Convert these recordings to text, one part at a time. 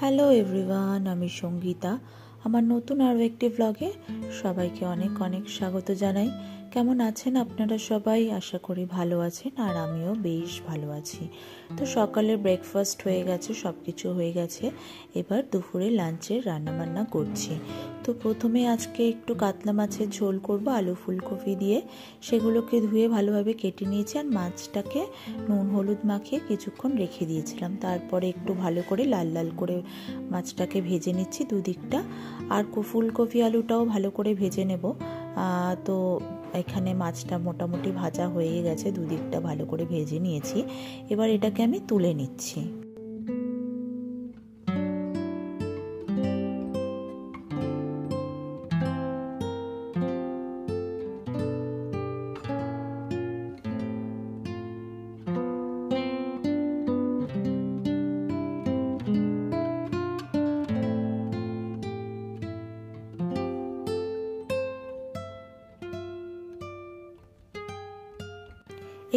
Hello everyone, আমি সঙ্গীতা। আমার নতুন আরও একটি ব্লগে সবাইকে অনেক অনেক স্বাগত জানাই। কেমন আছেন আপনারা সবাই? আশা করি ভালো আছেন, আর আমিও বেশ ভালো আছি। তো সকালে ব্রেকফাস্ট হয়ে গেছে, সব কিছু হয়ে গেছে। এবার দুপুরে লাঞ্চের রান্নাবান্না করছি। তো প্রথমে আজকে একটু কাতলা মাছের ঝোল করব আলু ফুলকপি দিয়ে। সেগুলোকে ধুয়ে ভালোভাবে কেটে নিয়েছি, আর মাছটাকে নুন হলুদ মাখিয়ে কিছুক্ষণ রেখে দিয়েছিলাম। তারপরে একটু ভালো করে লাল লাল করে মাছটাকে ভেজে নিচ্ছি দুদিকটা, আর ফুলকপি আলুটাও ভালো করে ভেজে নেব। তো এখানে মাছটা মোটামুটি ভাজা হয়ে গেছে, দুদিকটা ভালো করে ভেজে নিয়েছি। এবার এটাকে আমি তুলে নিচ্ছি।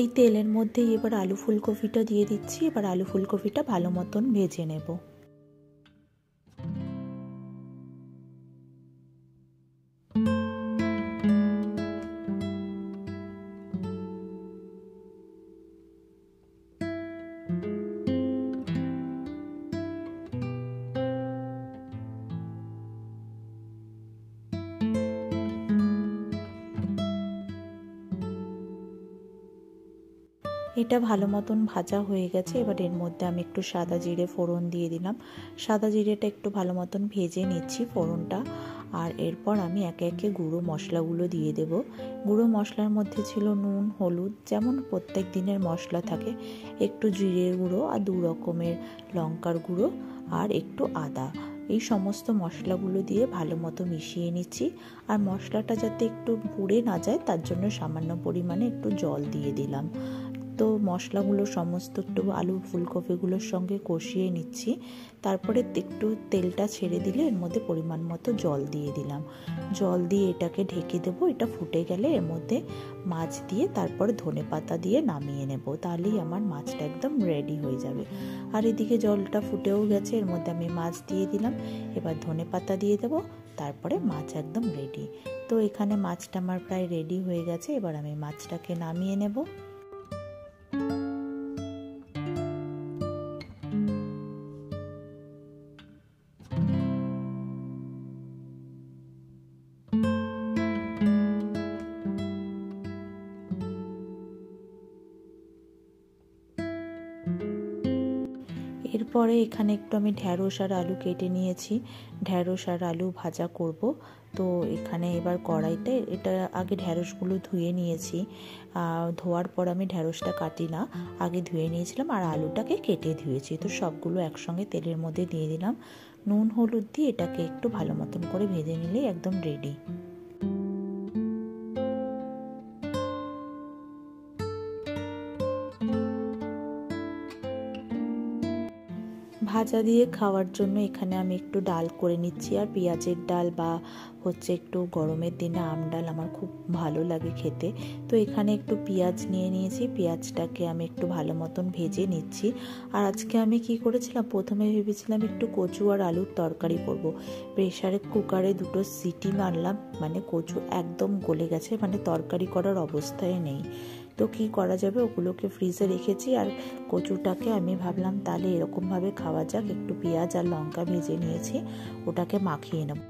এই তেলের মধ্যেই এবার আলু ফুলকপিটা দিয়ে দিচ্ছি। এবার আলু ফুলকপিটা ভালো মতন ভেজে নেব। এটা ভালো মতন ভাজা হয়ে গেছে। এবার এর মধ্যে আমি একটু সাদা জিরে ফোড়ন দিয়ে দিলাম। সাদা জিরেটা একটু ভালো মতন ভেজে নিচ্ছি ফোড়নটা। আর এরপর আমি একে একে গুঁড়ো মশলাগুলো দিয়ে দেব। গুঁড়ো মশলার মধ্যে ছিল নুন, হলুদ, যেমন প্রত্যেক দিনের মশলা থাকে, একটু জিরের গুঁড়ো, আর 2 রকমের লঙ্কার গুঁড়ো, আর একটু আদা। এই সমস্ত মশলাগুলো দিয়ে ভালো মতো মিশিয়ে নিচ্ছি। আর মশলাটা যাতে একটু পুড়ে না যায়, তার জন্য সামান্য পরিমাণে একটু জল দিয়ে দিলাম। তো মশলাগুলো সমস্ত একটু আলু ফুলকপিগুলোর সঙ্গে কষিয়ে নিচ্ছি। তারপরে একটু তেলটা ছেড়ে দিলে এর মধ্যে পরিমাণ মতো জল দিয়ে দিলাম। জল দিয়ে এটাকে ঢেকে দেবো। এটা ফুটে গেলে এর মধ্যে মাছ দিয়ে তারপরে ধনেপাতা দিয়ে নামিয়ে নেব। তাহলেই আমার মাছটা একদম রেডি হয়ে যাবে। আর এদিকে জলটা ফুটেও গেছে, এর মধ্যে আমি মাছ দিয়ে দিলাম। এবার ধনেপাতা দিয়ে দেবো, তারপরে মাছ একদম রেডি। তো এখানে মাছটা আমার প্রায় রেডি হয়ে গেছে। এবার আমি মাছটাকে নামিয়ে নেব। এরপরে এখানে একটু আমি ঢ্যাঁড়স আর আলু কেটে নিয়েছি। ঢ্যাঁড়স আর আলু ভাজা করব। তো এখানে এবার কড়াইতে এটা আগে ঢ্যাঁড়সগুলো ধুয়ে নিয়েছি। ধোয়ার পর আমি ঢ্যাঁড়সটা কাটি না, আগে ধুয়ে নিয়েছিলাম, আর আলুটাকে কেটে ধুয়েছি। তো সবগুলো একসঙ্গে তেলের মধ্যে দিয়ে দিলাম। নুন হলুদ দিয়ে এটাকে একটু ভালো মতন করে ভেজে নিলেই একদম রেডি। ভাজা দিয়ে খাওয়ার জন্য এখানে আমি একটু ডাল করে নিচ্ছি, আর পেঁয়াজের ডাল বা একটু গরমের দিনে আম ডাল আমার খুব ভালো লাগে খেতে। তো এখানে একটু পেঁয়াজ নিয়ে নিয়েছি, পেঁয়াজটাকে আমি একটু ভালো মতন ভেজে নিচ্ছি। আর আজকে আমি কি করেছিলাম, প্রথমে ভেবেছিলাম একটু কচু আর আলুর তরকারি করব। প্রেসারে কুকারে 2টো সিটি মারলাম, মানে কচু একদম গলে গেছে, মানে তরকারি করার অবস্থায় নেই। তো কি করা যাবে, ওগুলোকে ফ্রিজে রেখেছি। আর কচুটাকে আমি ভাবলাম তাহলে এরকমভাবে খাওয়া যাক, একটু পেঁয়াজ আর লঙ্কা ভেজে নিয়েছি, ওটাকে মাখিয়ে নেব।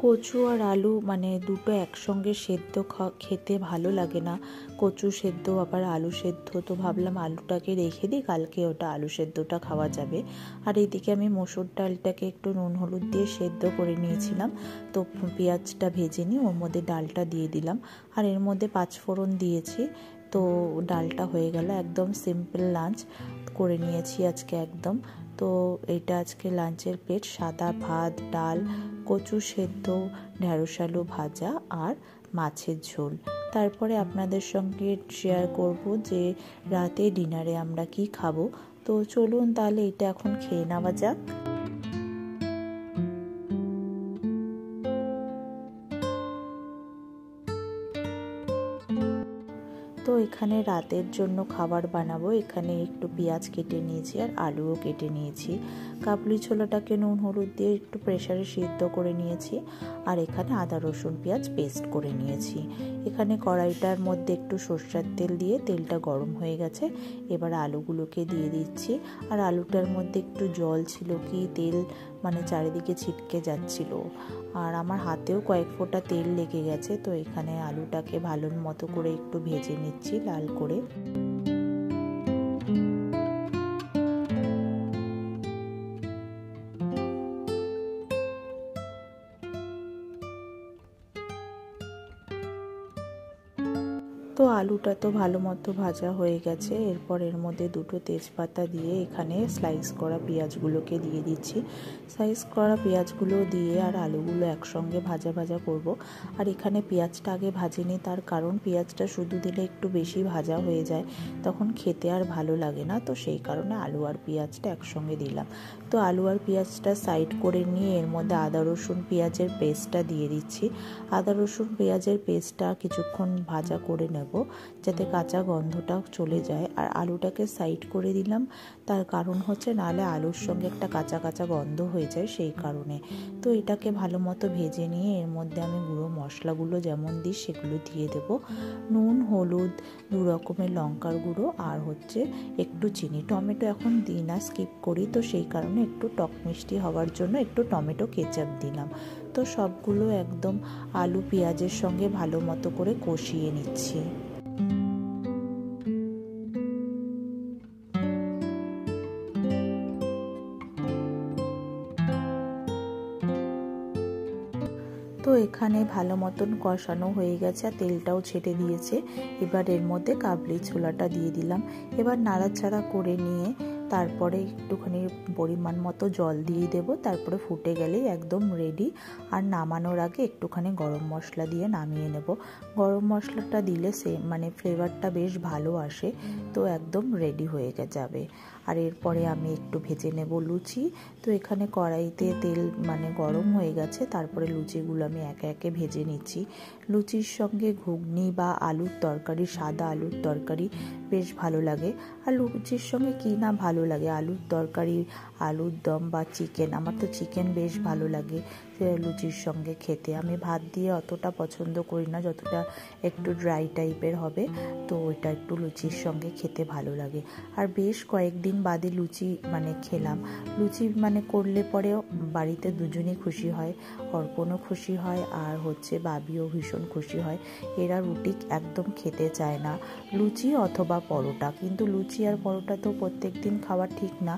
কচু আর আলু মানে দুটো একসঙ্গে সেদ্ধ খেতে ভালো লাগে না। কচু সেদ্ধ আবার আলু সেদ্ধ, তো ভাবলাম আলুটাকে রেখে দিই, কালকে ওটা আলু সেদ্ধটা খাওয়া যাবে। আর এইদিকে আমি মসুর ডালটাকে একটু নুন হলুদ দিয়ে সেদ্ধ করে নিয়েছিলাম। তো পেঁয়াজটা ভেজে নিয়ে ওর মধ্যে ডালটা দিয়ে দিলাম, আর এর মধ্যে 5 ফোড়ন দিয়েছি। তো ডালটা হয়ে গেল। একদম সিম্পল লাঞ্চ করে নিয়েছি আজকে একদম। তো এটা আজকে লাঞ্চের প্লেট: সাদা ভাত, ডাল, কচু সেদ্ধ, ঢ্যাঁড়স আলু ভাজা, আর মাছের ঝোল। তারপরে আপনাদের সঙ্গে শেয়ার করব যে রাতে ডিনারে আমরা কি খাবো। তো চলুন তাহলে এটা এখন খেয়ে নেওয়া যাক। তো এখানে রাতের জন্য খাবার বানাবো। এখানে একটু পেঁয়াজ কেটে নিয়েছি আর আলুও কেটে নিয়েছি। কাবলি ছোলাটাকে নুন হলুদ দিয়ে একটু প্রেসারে সিদ্ধ করে নিয়েছি আর এখানে আদা রসুন পেঁয়াজ পেস্ট করে নিয়েছি। এখানে কড়াইটার মধ্যে একটু সরষের তেল দিয়ে তেলটা গরম হয়ে গেছে, এবার আলুগুলোকে দিয়ে দিচ্ছি। আর আলুটার মধ্যে একটু জল ছিল কি তেল মানে চারিদিকে ছিটকে যাচ্ছিল, আর আমার হাতেও কয়েক ফোঁটা তেল লেগে গেছে। তো এখানে আলুটাকে ভালো মতো করে একটু ভেজে নিচ্ছি লাল করে। তো আলুটা তো ভালো মতো ভাজা হয়ে গেছে। এরপর এর মধ্যে দুটো তেজপাতা দিয়ে এখানে স্লাইস করা পেঁয়াজগুলোকে দিয়ে দিচ্ছি। স্লাইস করা পেঁয়াজগুলো দিয়ে আর আলুগুলো একসঙ্গে ভাজা ভাজা করব। আর এখানে পেঁয়াজটা আগে ভাজিনি, তার কারণ পেঁয়াজটা শুধু দিলে একটু বেশি ভাজা হয়ে যায়, তখন খেতে আর ভালো লাগে না। তো সেই কারণে আলু আর পেঁয়াজটা একসঙ্গে দিলাম। তো আলু আর পেঁয়াজটা সাইড করে নিয়ে এর মধ্যে আদা রসুন পেঁয়াজের পেস্টটা দিয়ে দিচ্ছি। আদা রসুন পেঁয়াজের পেস্টটা কিছুক্ষণ ভাজা করে নেব যাতে কাঁচা গন্ধটা চলে যায়। আর আলুটাকে সাইড করে দিলাম, তার কারণ হচ্ছে নাহলে আলুর সঙ্গে একটা কাঁচা কাঁচা গন্ধ হয়ে যায়, সেই কারণে। তো এটাকে ভালো মতো ভেজে নিয়ে এর মধ্যে আমি গুঁড়ো মশলাগুলো যেমন দিই সেগুলো দিয়ে দেব। নুন হলুদ 2 রকমের লঙ্কার গুঁড়ো আর হচ্ছে একটু চিনি। টমেটো এখন দিই না, স্কিপ করি, তো সেই কারণে একটু টক মিষ্টি হওয়ার জন্য একটু টমেটো কেচাপ দিলাম। তো সবগুলো একদম আলু পেঁয়াজের সঙ্গে ভালো মতো করে কষিয়ে নিচ্ছি। তো এখানে ভালো মতন কষানো হয়ে গেছে আর তেলটাও ছেটে দিয়েছে। এবার এর মধ্যে কাবলি ছোলাটা দিয়ে দিলাম। এবার নাড়াচাড়া করে নিয়ে তারপরে একটুখানি পরিমাণ মতো জল দিয়ে দেব। তারপরে ফুটে গেলেই একদম রেডি। আর নামানোর আগে একটুখানি গরম মশলা দিয়ে নামিয়ে নেব। গরম মশলাটা দিলে মানে ফ্লেভারটা বেশ ভালো আসে। তো একদম রেডি হয়ে যাবে। আর এরপরে আমি একটু ভেজে নেব লুচি। তো এখানে কড়াইতে তেল মানে গরম হয়ে গেছে, তারপরে লুচিগুলো আমি একে একে ভেজে নিচ্ছি। লুচির সঙ্গে ঘুগনি বা আলুর তরকারি, সাদা আলুর তরকারি বেশ ভালো লাগে। আর লুচির সঙ্গে কী না ভালো লাগে, আলুর তরকারি, আলুর দম বা চিকেন। আমার তো চিকেন বেশ ভালো লাগে লুচির সঙ্গে খেতে। আমি ভাত দিয়ে অতটা পছন্দ করি না, যতটা একটু ড্রাই টাইপের হবে, তো ওইটা একটু লুচির সঙ্গে খেতে ভালো লাগে। আর বেশ কয়েকদিন বাদে লুচি মানে খেলাম। লুচি মানে করলে পরে বাড়িতে দুজনেই খুশি হয়, অর্পণও খুশি হয় আর হচ্ছে বাবিও ভীষণ খুশি হয়। এরা রুটি একদম খেতে চায় না, লুচি অথবা পরোটা। কিন্তু লুচি আর পরোটা তো প্রত্যেক দিন খাওয়া ঠিক না,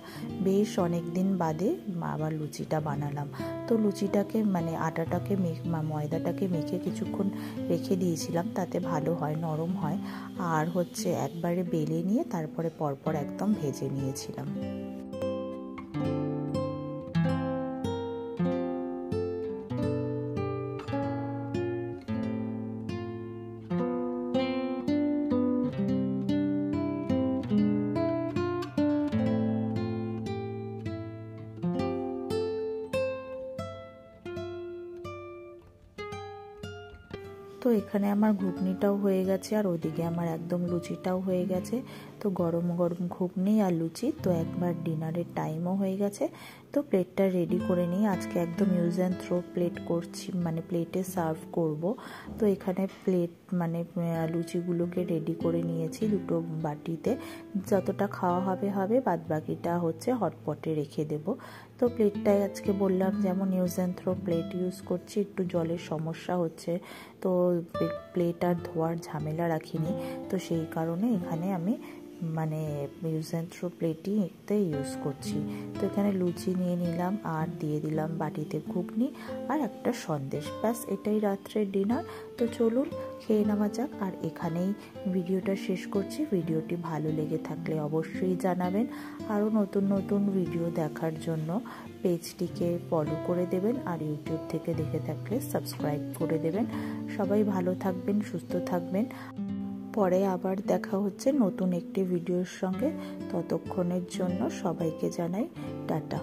বেশ অনেক দিন বাদে আবার লুচিটা বানালাম। তো লুচিটাকে মানে আটাটাকে ময়দাটাকে মেখে কিছুক্ষণ রেখে দিয়েছিলাম, তাতে ভালো হয়, নরম হয়। আর হচ্ছে একবারে বেলে নিয়ে তারপরে পরপর একদম ভেজে নিয়েছিলাম। তো এখানে আমার ঘুগনিটাও হয়ে গেছে আর ওদিকে আমার একদম লুচিটাও হয়ে গেছে। তো গরম গরম ঘুগনি আর লুচি, তো একবার ডিনারের টাইমও হয়ে গেছে। তো প্লেটটা রেডি করে নিই। আজকে একদম ইউজ অ্যান্ড থ্রো প্লেট করছি, মানে প্লেটে সার্ভ করব। তো এখানে প্লেট মানে লুচিগুলোকে রেডি করে নিয়েছি দুটো বাটিতে। যতটা খাওয়া হবে, বাদ বাকিটা হচ্ছে হটপটে রেখে দেব। তো প্লেটটায় আজকে বললাম যেমন use and throw plate use করছি, একটু জলের সমস্যা হচ্ছে, তো প্লেট আর ধোয়ার ঝামেলা রাখিনি। তো সেই কারণে এখানে আমি মানে ইউজ অ্যান্ড থ্রো প্লেটইতে ইউজ করছি। তো এখানে লুচি নিয়ে নিলাম আর দিয়ে দিলাম বাটিতে ঘুগনি আর একটা সন্দেশ। ব্যাস এটাই রাত্রের ডিনার। তো চলুন খেয়ে নেওয়া যাক। আর এখানেই ভিডিওটা শেষ করছি। ভিডিওটি ভালো লেগে থাকলে অবশ্যই জানাবেন। আরও নতুন নতুন ভিডিও দেখার জন্য পেজটিকে ফলো করে দেবেন আর ইউটিউব থেকে দেখে থাকলে সাবস্ক্রাইব করে দেবেন। সবাই ভালো থাকবেন, সুস্থ থাকবেন। পরে আবার দেখা হচ্ছে নতুন একটি ভিডিওর সঙ্গে। ততক্ষণের জন্য সবাইকে জানাই টাটা।